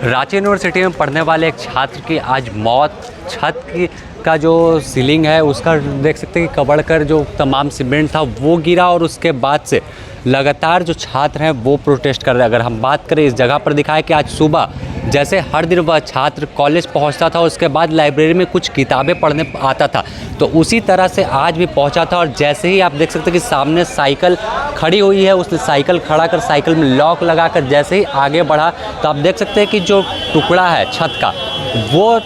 Ranchi university में पढ़ने वाले एक छात्र की आज मौत। छत की का जो सीलिंग है उसका देख सकते हैं कि कवर कर जो तमाम सीमेंट था वो गिरा और उसके बाद से लगातार जो छात्र हैं वो प्रोटेस्ट कर रहे हैं। अगर हम बात करें इस जगह पर दिखाया कि आज सुबह जैसे हर दिन वह छात्र कॉलेज पहुंचता था, उसके बाद लाइब्रेरी में कुछ किताबें पढ़ने आता था, तो उसी तरह से आज भी पहुंचा था। और जैसे ही आप देख सकते हैं कि सामने साइकिल खड़ी हुई है, उसने साइकिल खड़ा कर साइकिल में लॉक लगाकर जैसे ही आगे बढ़ा तो आप देख सकते हैं कि जो टुकड़ा है छत का वो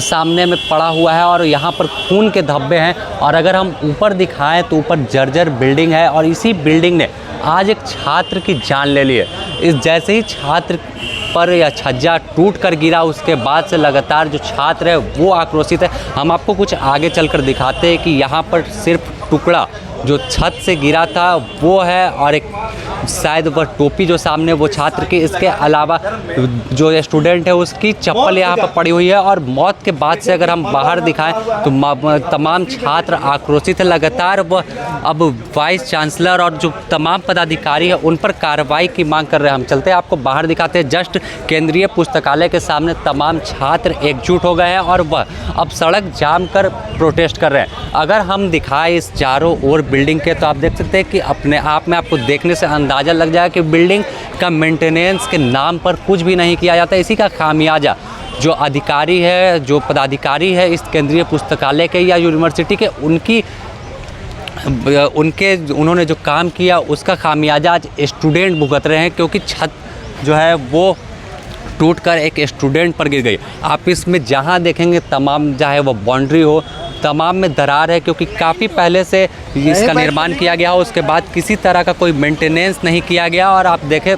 सामने में पड़ा हुआ है और यहाँ पर खून के धब्बे हैं। और अगर हम ऊपर दिखाएं तो ऊपर जर्जर बिल्डिंग है और इसी बिल्डिंग ने आज एक छात्र की जान ले ली है। इस जैसे ही छात्र पर यह छज्जा टूट कर गिरा उसके बाद से लगातार जो छात्र है वो आक्रोशित है। हम आपको कुछ आगे चलकर दिखाते हैं कि यहाँ पर सिर्फ टुकड़ा जो छत से गिरा था वो है और एक शायद वह टोपी जो सामने वो छात्र की, इसके अलावा जो स्टूडेंट है उसकी चप्पल यहाँ पर पड़ी हुई है। और मौत के बाद से अगर हम बाहर दिखाएं तो तमाम छात्र आक्रोशित है। लगातार वह अब वाइस चांसलर और जो तमाम पदाधिकारी है उन पर कार्रवाई की मांग कर रहे हैं। हम चलते हैं आपको बाहर दिखाते हैं। जस्ट केंद्रीय पुस्तकालय के सामने तमाम छात्र एकजुट हो गए हैं और वह अब सड़क जाम कर प्रोटेस्ट कर रहे हैं। अगर हम दिखाएं इस चारों ओर बिल्डिंग के तो आप देख सकते हैं कि अपने आप में आपको देखने से अंदाज़ा लग जाएगा कि बिल्डिंग का मेंटेनेंस के नाम पर कुछ भी नहीं किया जाता। इसी का खामियाजा जो अधिकारी है, जो पदाधिकारी है इस केंद्रीय पुस्तकालय के या यूनिवर्सिटी के, उन्होंने जो काम किया उसका खामियाजा आज स्टूडेंट भुगत रहे हैं, क्योंकि छत जो है वो टूटकर एक स्टूडेंट पर गिर गई। आप इसमें जहाँ देखेंगे तमाम चाहे वो बाउंड्री हो तमाम में दरार है, क्योंकि काफ़ी पहले से इसका निर्माण किया गया हो, उसके बाद किसी तरह का कोई मेंटेनेंस नहीं किया गया। और आप देखें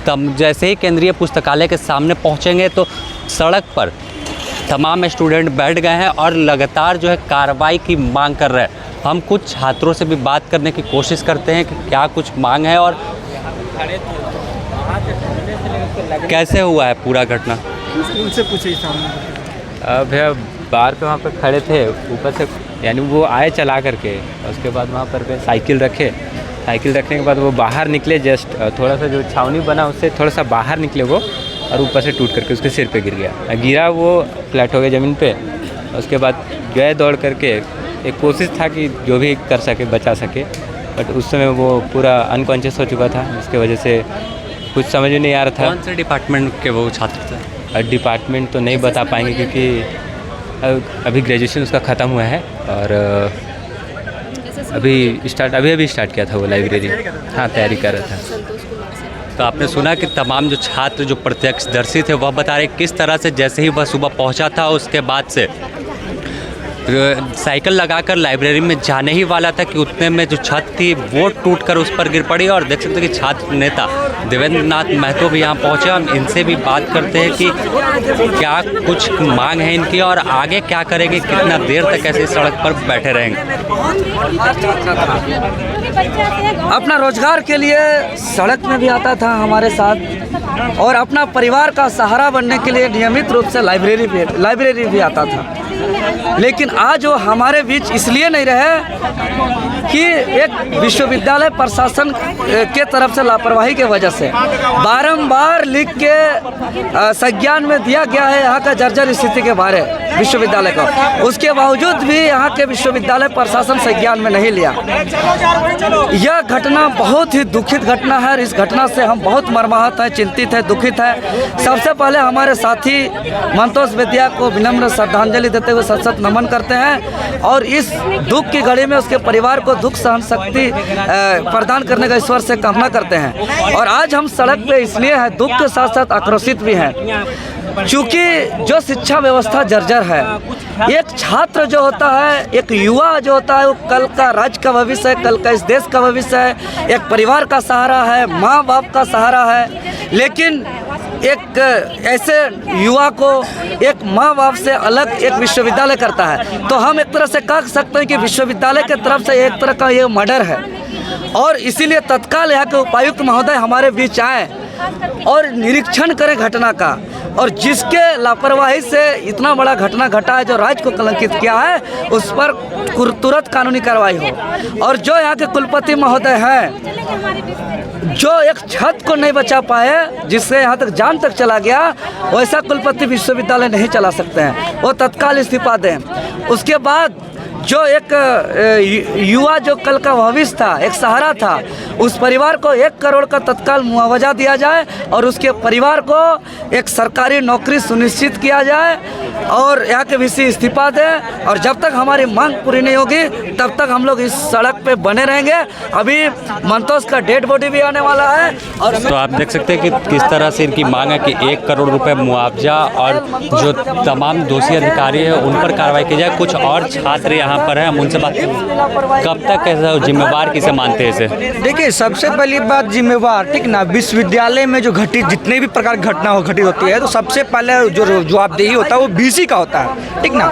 तब जैसे ही केंद्रीय पुस्तकालय के सामने पहुंचेंगे तो सड़क पर तमाम स्टूडेंट बैठ गए हैं और लगातार जो है कार्रवाई की मांग कर रहे हैं। हम कुछ छात्रों से भी बात करने की कोशिश करते हैं कि क्या कुछ मांग है और कैसे हुआ है पूरा घटना। उनसे पूछे सामने भैया बाहर पे वहाँ पे खड़े थे, ऊपर से यानी वो आए चला करके, उसके बाद वहाँ पर साइकिल रखे, साइकिल रखने के बाद वो बाहर निकले, जस्ट थोड़ा सा जो छावनी बना उससे थोड़ा सा बाहर निकले वो, और ऊपर से टूट करके उसके सिर पे गिर गया। गिरा वो फ्लैट हो गया ज़मीन पे। उसके बाद गए दौड़ करके, एक कोशिश था कि जो भी कर सके बचा सके, बट उस समय वो पूरा अनकॉन्शियस हो चुका था, जिसकी वजह से कुछ समझ में नहीं आ रहा था। कौन से डिपार्टमेंट के वो छात्र थे? डिपार्टमेंट तो नहीं बता पाएंगे क्योंकि अभी ग्रेजुएशन उसका ख़त्म हुआ है और अभी स्टार्ट किया था वो लाइब्रेरी। हाँ, तैयारी कर रहा था। तो आपने सुना कि तमाम जो छात्र जो प्रत्यक्षदर्शी थे वह बता रहे किस तरह से जैसे ही वह सुबह पहुंचा था उसके बाद से साइकिल लगाकर लाइब्रेरी में जाने ही वाला था कि उतने में जो छत थी वो टूटकर उस पर गिर पड़ी। और देख सकते हैं कि छात्र नेता देवेंद्र नाथ महतो भी यहाँ पहुँचे। हम इनसे भी बात करते हैं कि क्या कुछ मांग है इनकी और आगे क्या करेंगे, कितना देर तक ऐसे सड़क पर बैठे रहेंगे। अपना रोजगार के लिए सड़क में भी आता था हमारे साथ और अपना परिवार का सहारा बनने के लिए नियमित रूप से लाइब्रेरी भी आता था। लेकिन आज वो हमारे बीच इसलिए नहीं रहे कि एक विश्वविद्यालय प्रशासन के तरफ से लापरवाही के वजह से बारंबार लिख के संज्ञान में दिया गया है यहाँ का जर्जर स्थिति के बारे विश्वविद्यालय को। उसके बावजूद भी यहाँ के विश्वविद्यालय प्रशासन संज्ञान में नहीं लिया। यह घटना बहुत ही दुखित घटना है। इस घटना से हम बहुत मर्माहत हैं, चिंतित हैं, दुखित हैं। सबसे पहले हमारे साथी मंतोष विद्या को विनम्र श्रद्धांजलि देते हुए सत नमन करते हैं और इस दुख की घड़ी में उसके परिवार को दुख सहन शक्ति प्रदान करने का ईश्वर से कामना करते हैं। और आज हम सड़क पे इसलिए हैं, दुख के साथ साथ आक्रोशित भी हैं, क्योंकि जो शिक्षा व्यवस्था जर्जर है। एक छात्र जो होता है, एक युवा जो होता है, वो कल का राज्य का भविष्य है, कल का इस देश का भविष्य है, एक परिवार का सहारा है, माँ बाप का सहारा है। लेकिन एक ऐसे युवा को एक माँ बाप से अलग एक विश्वविद्यालय करता है, तो हम एक तरह से कह सकते हैं कि विश्वविद्यालय के तरफ से एक तरह का ये मर्डर है। और इसीलिए तत्काल यहाँ के उपायुक्त महोदय हमारे बीच आए और निरीक्षण करें घटना का, और जिसके लापरवाही से इतना बड़ा घटना घटा है जो राज्य को कलंकित किया है, उस पर तुरंत कानूनी कार्रवाई हो। और जो यहाँ के कुलपति महोदय हैं जो एक छत को नहीं बचा पाए, जिससे यहाँ तक जान तक चला गया, वैसा कुलपति विश्वविद्यालय नहीं चला सकते हैं। वो तत्काल इस्तीफा दें। उसके बाद जो एक युवा जो कल का भविष्य था, एक सहारा था, उस परिवार को 1 करोड़ का तत्काल मुआवजा दिया जाए और उसके परिवार को एक सरकारी नौकरी सुनिश्चित किया जाए और यहाँ के वीसी इस्तीफा दें। और जब तक हमारी मांग पूरी नहीं होगी तब तक हम लोग इस सड़क पे बने रहेंगे। अभी मंतोष का डेड बॉडी भी आने वाला है। और तो आप देख सकते हैं कि किस तरह से इनकी मांग है कि 1 करोड़ रुपए मुआवजा और जो तमाम दोषी अधिकारी है उन पर कार्रवाई की जाए। कुछ और छात्र यहाँ पर है, हम उनसे बात कब तक ऐसा जिम्मेवार किसे मानते हैं इसे? देखिए, सबसे पहली बात जिम्मेवार, ठीक ना, विश्वविद्यालय में जो घटित जितने भी प्रकार की घटना घटित होती है तो सबसे पहले जो जवाबदेही होता है वो बीसी का होता है, ठीक ना।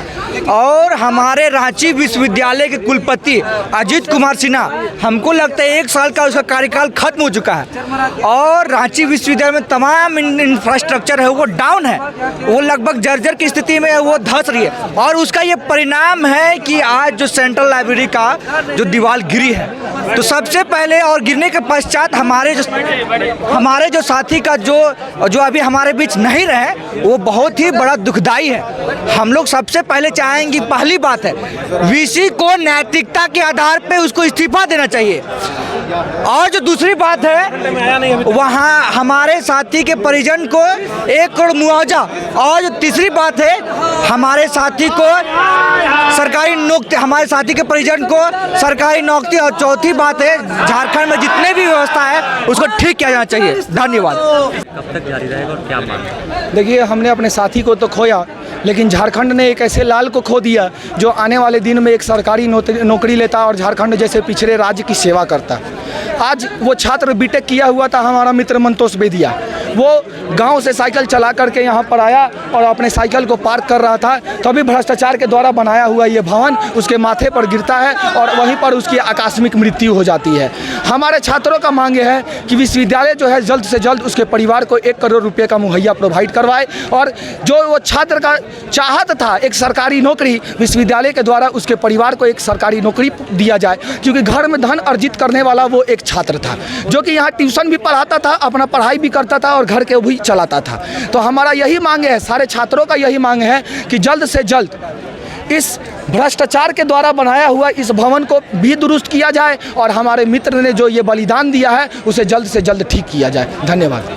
और हमारे रांची विश्वविद्यालय के कुलपति अजीत कुमार सिन्हा, हमको लगता है 1 साल का उसका कार्यकाल खत्म हो चुका है और रांची विश्वविद्यालय में तमाम इंफ्रास्ट्रक्चर है वो डाउन है, वो लगभग जर्जर की स्थिति में है, वो धंस रही है। और उसका ये परिणाम है कि आज जो सेंट्रल लाइब्रेरी का जो दीवार गिरी है, तो सबसे पहले और गिरने के पश्चात हमारे जो साथी का जो अभी हमारे बीच नहीं रहे, वो बहुत ही बड़ा दुखदाई है। हम लोग सबसे पहले चाहेंगे, पहली बात है वीसी को नैतिकता के आधार पे उसको इस्तीफा देना चाहिए। और जो दूसरी बात है, वहाँ हमारे साथी के परिजन को 1 करोड़ मुआवजा। और जो तीसरी बात है, हमारे साथी को सरकारी नौकरी, हमारे साथी के परिजन को सरकारी नौकरी। और चौथी बात है, झारखंड में जितने भी व्यवस्था है उसको ठीक किया जाना चाहिए। धन्यवाद। कब तक जारी रहेगा और क्या मांग? देखिए, हमने अपने साथी को तो खोया, लेकिन झारखंड ने एक ऐसे लाल को खो दिया जो आने वाले दिन में एक सरकारी नौकरी लेता और झारखंड जैसे पिछड़े राज्य की सेवा करता। आज वो छात्र बीटेक किया हुआ था, हमारा मित्र मंतोष बेदिया, वो गांव से साइकिल चला करके यहाँ पर आया और अपने साइकिल को पार्क कर रहा था, तभी भ्रष्टाचार के द्वारा बनाया हुआ ये भवन उसके माथे पर गिरता है और वहीं पर उसकी आकस्मिक मृत्यु हो जाती है। हमारे छात्रों का मांग है कि विश्वविद्यालय जो है जल्द से जल्द उसके परिवार को 1 करोड़ रुपये का मुहैया प्रोवाइड करवाए और जो वो छात्र का चाहत था एक सरकारी नौकरी, विश्वविद्यालय के द्वारा उसके परिवार को एक सरकारी नौकरी दिया जाए। क्योंकि घर में धन अर्जित करने वाला वो एक छात्र था जो कि यहाँ ट्यूशन भी पढ़ाता था, अपना पढ़ाई भी करता था और घर के भी चलाता था। तो हमारा यही मांग है, सारे छात्रों का यही मांग है कि जल्द से जल्द इस भ्रष्टाचार के द्वारा बनाया हुआ इस भवन को भी दुरुस्त किया जाए और हमारे मित्र ने जो ये बलिदान दिया है उसे जल्द से जल्द ठीक किया जाए। धन्यवाद।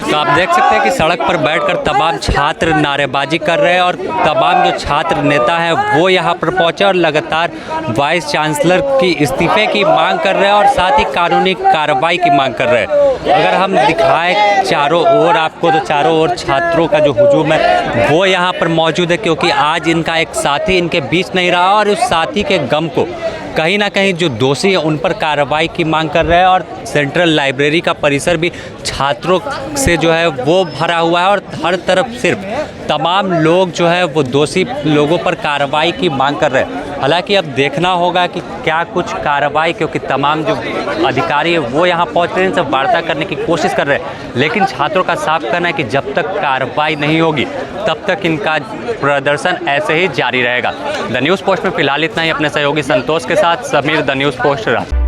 तो आप देख सकते हैं कि सड़क पर बैठकर तमाम छात्र नारेबाजी कर रहे हैं और तमाम जो छात्र नेता हैं वो यहाँ पर पहुँचे और लगातार वाइस चांसलर की इस्तीफे की मांग कर रहे हैं और साथ ही कानूनी कार्रवाई की मांग कर रहे हैं। अगर हम दिखाएं चारों ओर आपको, तो चारों ओर छात्रों का जो हुजूम है वो यहाँ पर मौजूद है, क्योंकि आज इनका एक साथी इनके बीच नहीं रहा और उस साथी के गम को कहीं ना कहीं जो दोषी है उन पर कार्रवाई की मांग कर रहे हैं। और सेंट्रल लाइब्रेरी का परिसर भी छात्रों से जो है वो भरा हुआ है और हर तरफ सिर्फ तमाम लोग जो है वो दोषी लोगों पर कार्रवाई की मांग कर रहे हैं। हालांकि अब देखना होगा कि क्या कुछ कार्रवाई, क्योंकि तमाम जो अधिकारी है वो यहाँ पहुँच रहे हैं, इनसे वार्ता करने की कोशिश कर रहे हैं, लेकिन छात्रों का साफ कहना है कि जब तक कार्रवाई नहीं होगी तब तक इनका प्रदर्शन ऐसे ही जारी रहेगा। द न्यूज़ पोस्ट में फिलहाल इतना ही। अपने सहयोगी संतोष के साथ समीर, द न्यूज़ पोस्ट।